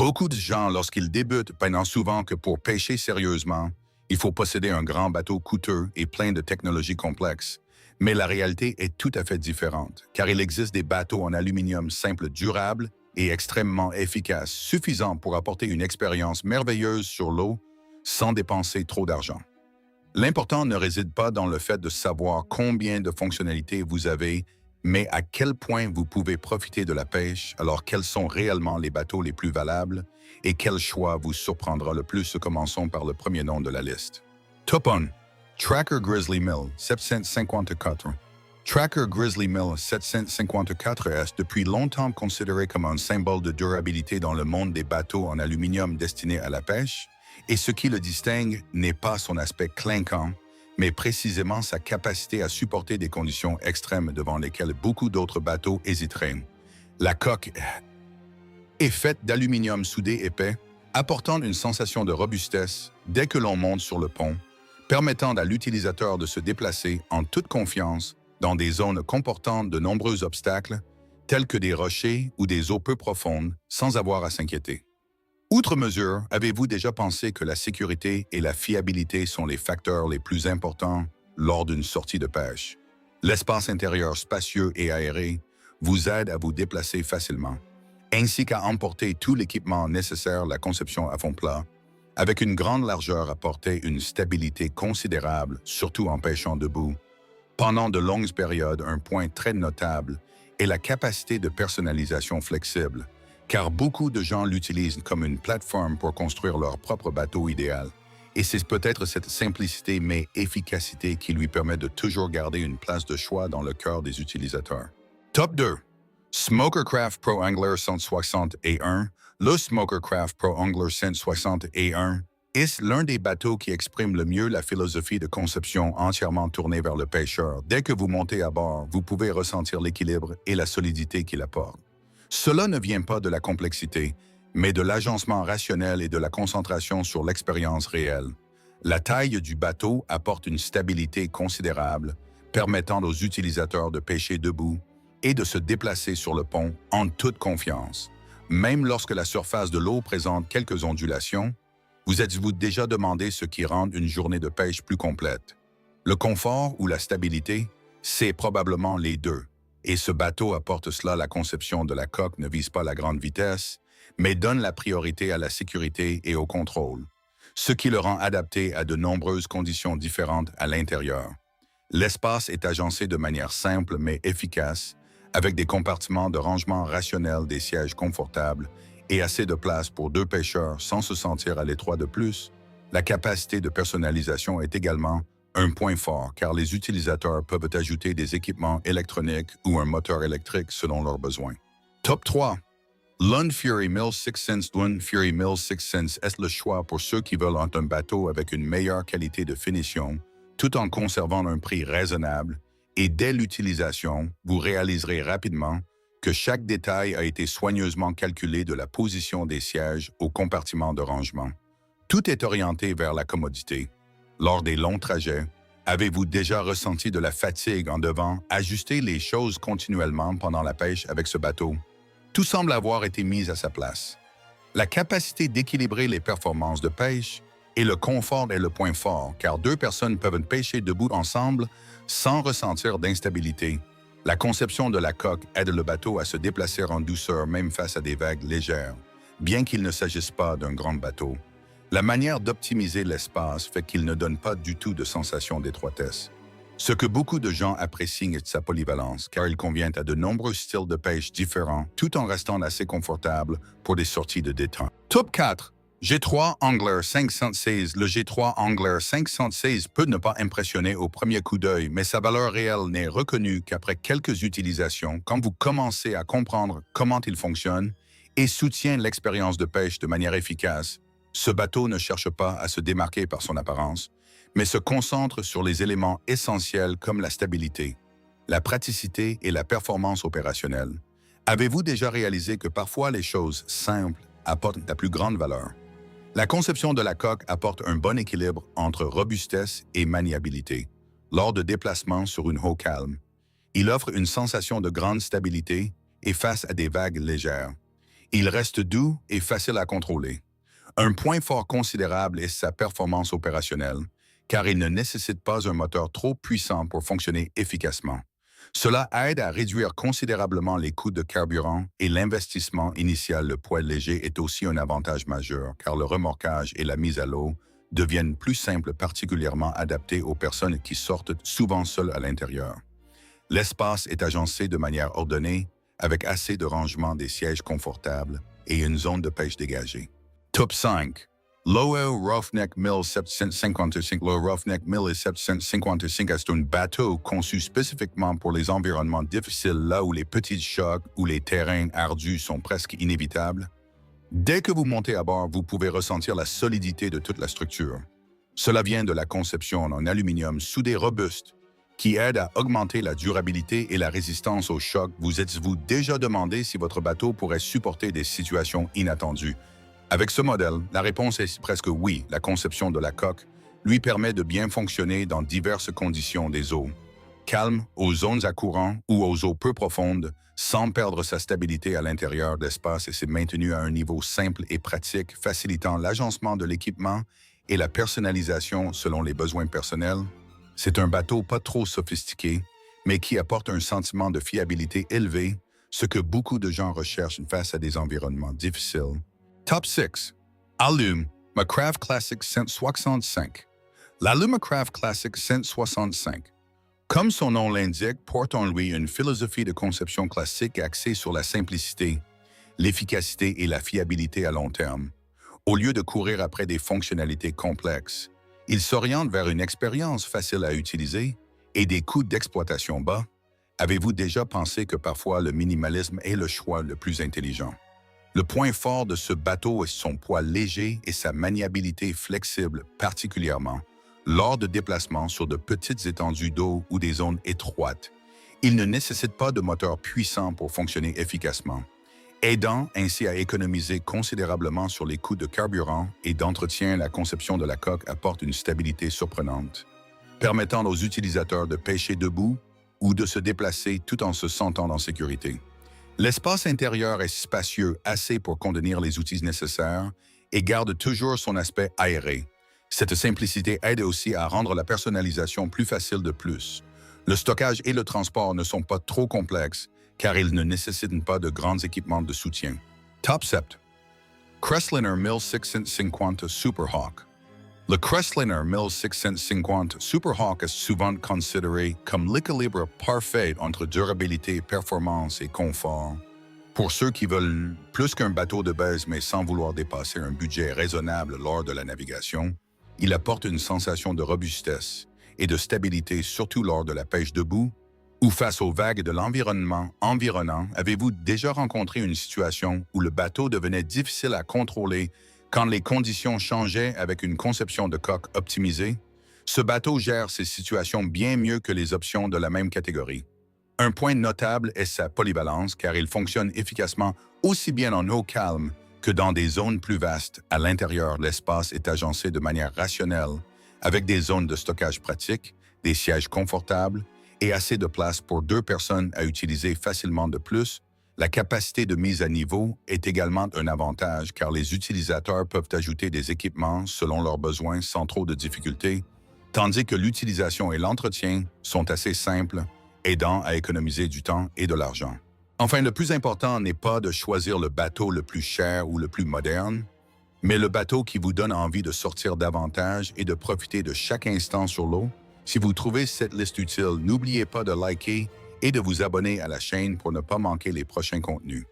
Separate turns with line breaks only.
Beaucoup de gens, lorsqu'ils débutent, pensent souvent que pour pêcher sérieusement, il faut posséder un grand bateau coûteux et plein de technologies complexes. Mais la réalité est tout à fait différente, car il existe des bateaux en aluminium simples, durables et extrêmement efficaces, suffisants pour apporter une expérience merveilleuse sur l'eau sans dépenser trop d'argent. L'important ne réside pas dans le fait de savoir combien de fonctionnalités vous avez, mais à quel point vous pouvez profiter de la pêche, alors quels sont réellement les bateaux les plus valables et quel choix vous surprendra le plus. Commençons par le premier nom de la liste. Top 1. Tracker Grizzly Mill 754. Tracker Grizzly Mill 754 est depuis longtemps considéré comme un symbole de durabilité dans le monde des bateaux en aluminium destinés à la pêche, et ce qui le distingue n'est pas son aspect clinquant, mais précisément sa capacité à supporter des conditions extrêmes devant lesquelles beaucoup d'autres bateaux hésiteraient. La coque est faite d'aluminium soudé épais, apportant une sensation de robustesse dès que l'on monte sur le pont, permettant à l'utilisateur de se déplacer en toute confiance dans des zones comportant de nombreux obstacles, tels que des rochers ou des eaux peu profondes, sans avoir à s'inquiéter. Outre mesure, avez-vous déjà pensé que la sécurité et la fiabilité sont les facteurs les plus importants lors d'une sortie de pêche? L'espace intérieur spacieux et aéré vous aide à vous déplacer facilement, ainsi qu'à emporter tout l'équipement nécessaire. La conception à fond plat, avec une grande largeur, apportait une stabilité considérable, surtout en pêchant debout. Pendant de longues périodes, un point très notable est la capacité de personnalisation flexible, car beaucoup de gens l'utilisent comme une plateforme pour construire leur propre bateau idéal. Et c'est peut-être cette simplicité mais efficacité qui lui permet de toujours garder une place de choix dans le cœur des utilisateurs. Top 2. Smokercraft Pro Angler 161. Le Smokercraft Pro Angler 161 est l'un des bateaux qui exprime le mieux la philosophie de conception entièrement tournée vers le pêcheur. Dès que vous montez à bord, vous pouvez ressentir l'équilibre et la solidité qu'il apporte. Cela ne vient pas de la complexité, mais de l'agencement rationnel et de la concentration sur l'expérience réelle. La taille du bateau apporte une stabilité considérable, permettant aux utilisateurs de pêcher debout et de se déplacer sur le pont en toute confiance. Même lorsque la surface de l'eau présente quelques ondulations, vous êtes-vous déjà demandé ce qui rend une journée de pêche plus complète? Le confort ou la stabilité? C'est probablement les deux. Et ce bateau apporte cela. La conception de la coque ne vise pas la grande vitesse, mais donne la priorité à la sécurité et au contrôle, ce qui le rend adapté à de nombreuses conditions différentes à l'intérieur. L'espace est agencé de manière simple mais efficace, avec des compartiments de rangement rationnels, des sièges confortables et assez de place pour deux pêcheurs sans se sentir à l'étroit. De plus, la capacité de personnalisation est également un point fort, car les utilisateurs peuvent ajouter des équipements électroniques ou un moteur électrique selon leurs besoins. Top 3. Lund Fury 1600. Lund Fury 1600 est le choix pour ceux qui veulent un bateau avec une meilleure qualité de finition, tout en conservant un prix raisonnable, et dès l'utilisation, vous réaliserez rapidement que chaque détail a été soigneusement calculé, de la position des sièges au compartiment de rangement. Tout est orienté vers la commodité. Lors des longs trajets, avez-vous déjà ressenti de la fatigue en devant ajuster les choses continuellement pendant la pêche avec ce bateau? Tout semble avoir été mis à sa place. La capacité d'équilibrer les performances de pêche et le confort est le point fort, car deux personnes peuvent pêcher debout ensemble sans ressentir d'instabilité. La conception de la coque aide le bateau à se déplacer en douceur même face à des vagues légères, bien qu'il ne s'agisse pas d'un grand bateau. La manière d'optimiser l'espace fait qu'il ne donne pas du tout de sensation d'étroitesse. Ce que beaucoup de gens apprécient est sa polyvalence, car il convient à de nombreux styles de pêche différents, tout en restant assez confortable pour des sorties de détente. Top 4. G3 Angler 516. Le G3 Angler 516 peut ne pas impressionner au premier coup d'œil, mais sa valeur réelle n'est reconnue qu'après quelques utilisations, quand vous commencez à comprendre comment il fonctionne et soutient l'expérience de pêche de manière efficace. Ce bateau ne cherche pas à se démarquer par son apparence, mais se concentre sur les éléments essentiels comme la stabilité, la praticité et la performance opérationnelle. Avez-vous déjà réalisé que parfois les choses simples apportent la plus grande valeur? La conception de la coque apporte un bon équilibre entre robustesse et maniabilité. Lors de déplacements sur une eau calme, il offre une sensation de grande stabilité et face à des vagues légères. Il reste doux et facile à contrôler. Un point fort considérable est sa performance opérationnelle, car il ne nécessite pas un moteur trop puissant pour fonctionner efficacement. Cela aide à réduire considérablement les coûts de carburant et l'investissement initial. Le poids léger est aussi un avantage majeur, car le remorquage et la mise à l'eau deviennent plus simples, particulièrement adaptés aux personnes qui sortent souvent seules à l'intérieur. L'espace est agencé de manière ordonnée, avec assez de rangement, des sièges confortables et une zone de pêche dégagée. Top 5. Lower Roughneck 1755. Le Roughneck 1755 est un bateau conçu spécifiquement pour les environnements difficiles, là où les petits chocs ou les terrains ardus sont presque inévitables. Dès que vous montez à bord, vous pouvez ressentir la solidité de toute la structure. Cela vient de la conception en aluminium soudé robuste, qui aide à augmenter la durabilité et la résistance aux chocs. Vous êtes-vous déjà demandé si votre bateau pourrait supporter des situations inattendues? Avec ce modèle, la réponse est presque oui. La conception de la coque lui permet de bien fonctionner dans diverses conditions des eaux calmes, aux zones à courant ou aux eaux peu profondes, sans perdre sa stabilité à l'intérieur de l'espace, et c'est maintenu à un niveau simple et pratique, facilitant l'agencement de l'équipement et la personnalisation selon les besoins personnels. C'est un bateau pas trop sophistiqué, mais qui apporte un sentiment de fiabilité élevé, ce que beaucoup de gens recherchent face à des environnements difficiles. Top 6. Alumacraft Classic 165. L'Alumacraft Classic 165, comme son nom l'indique, porte en lui une philosophie de conception classique axée sur la simplicité, l'efficacité et la fiabilité à long terme. Au lieu de courir après des fonctionnalités complexes, il s'oriente vers une expérience facile à utiliser et des coûts d'exploitation bas. Avez-vous déjà pensé que parfois le minimalisme est le choix le plus intelligent? Le point fort de ce bateau est son poids léger et sa maniabilité flexible, particulièrement lors de déplacements sur de petites étendues d'eau ou des zones étroites. Il ne nécessite pas de moteur puissant pour fonctionner efficacement, aidant ainsi à économiser considérablement sur les coûts de carburant et d'entretien. La conception de la coque apporte une stabilité surprenante, permettant aux utilisateurs de pêcher debout ou de se déplacer tout en se sentant en sécurité. L'espace intérieur est spacieux, assez pour contenir les outils nécessaires et garde toujours son aspect aéré. Cette simplicité aide aussi à rendre la personnalisation plus facile de plus. Le stockage et le transport ne sont pas trop complexes car ils ne nécessitent pas de grands équipements de soutien. Top 7. Crestliner 1650 Superhawk. Le Crestliner 1650 Superhawk est souvent considéré comme l'équilibre parfait entre durabilité, performance et confort. Pour ceux qui veulent plus qu'un bateau de base mais sans vouloir dépasser un budget raisonnable lors de la navigation, il apporte une sensation de robustesse et de stabilité, surtout lors de la pêche debout ou face aux vagues de l'environnement environnant. Avez-vous déjà rencontré une situation où le bateau devenait difficile à contrôler quand les conditions changeaient avec une conception de coque optimisée? Ce bateau gère ces situations bien mieux que les options de la même catégorie. Un point notable est sa polyvalence, car il fonctionne efficacement aussi bien en eau calme que dans des zones plus vastes. À l'intérieur, l'espace est agencé de manière rationnelle, avec des zones de stockage pratiques, des sièges confortables et assez de place pour 2 personnes à utiliser facilement. De plus, la capacité de mise à niveau est également un avantage, car les utilisateurs peuvent ajouter des équipements selon leurs besoins sans trop de difficultés, tandis que l'utilisation et l'entretien sont assez simples, aidant à économiser du temps et de l'argent. Enfin, le plus important n'est pas de choisir le bateau le plus cher ou le plus moderne, mais le bateau qui vous donne envie de sortir davantage et de profiter de chaque instant sur l'eau. Si vous trouvez cette liste utile, n'oubliez pas de liker et de vous abonner à la chaîne pour ne pas manquer les prochains contenus.